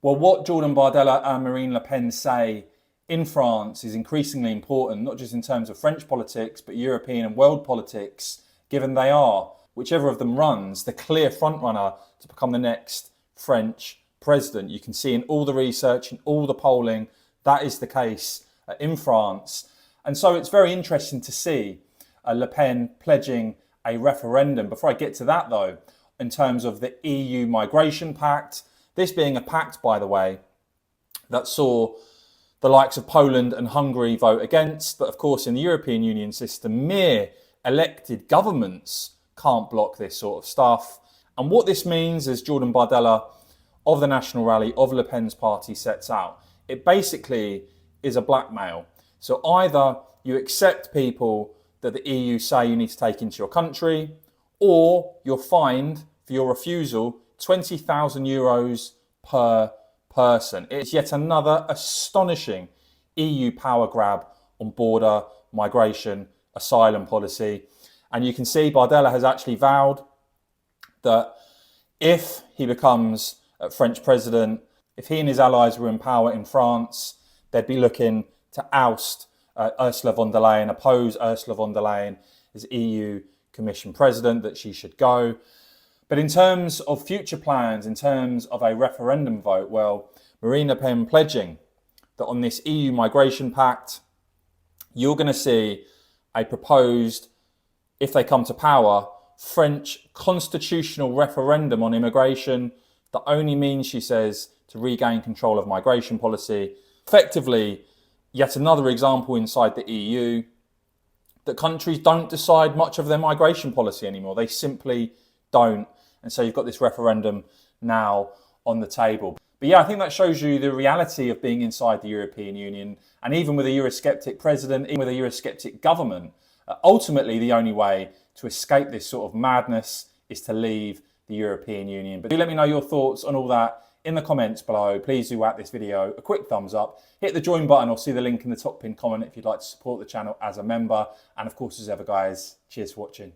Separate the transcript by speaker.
Speaker 1: Well, what Jordan Bardella and Marine Le Pen say in France is increasingly important, not just in terms of French politics, but European and world politics, given they are, whichever of them runs, the clear frontrunner to become the next French president. You can see in all the research, in all the polling, that is the case in France. And so it's very interesting to see Le Pen pledging a referendum. Before I get to that, though, in terms of the EU migration pact, this being a pact, by the way, that saw the likes of Poland and Hungary vote against. But of course, in the European Union system, mere elected governments can't block this sort of stuff. And what this means, as Jordan Bardella of the National Rally of Le Pen's party sets out, it basically is a blackmail. So either you accept people that the EU say you need to take into your country, or you're fined for your refusal 20,000 euros per person. It's yet another astonishing EU power grab on border, migration, asylum policy. And you can see Bardella has actually vowed that if he becomes French president, if he and his allies were in power in France, they'd be looking to oust Ursula von der Leyen, oppose Ursula von der Leyen as EU Commission president, that she should go. But in terms of future plans, in terms of a referendum vote, well, Marine Le Pen pledging that on this EU migration pact, you're going to see a proposed, if they come to power, French constitutional referendum on immigration that only means, she says, to regain control of migration policy. Effectively, yet another example inside the EU that countries don't decide much of their migration policy anymore. They simply don't. And so you've got this referendum now on the table. But yeah, I think that shows you the reality of being inside the European Union. And even with a Eurosceptic president, even with a Eurosceptic government, ultimately the only way to escape this sort of madness is to leave the European Union. But do let me know your thoughts on all that in the comments below. Please do whack this video a quick thumbs up, hit the join button or see the link in the top pinned comment if you'd like to support the channel as a member. And of course, as ever guys, cheers for watching.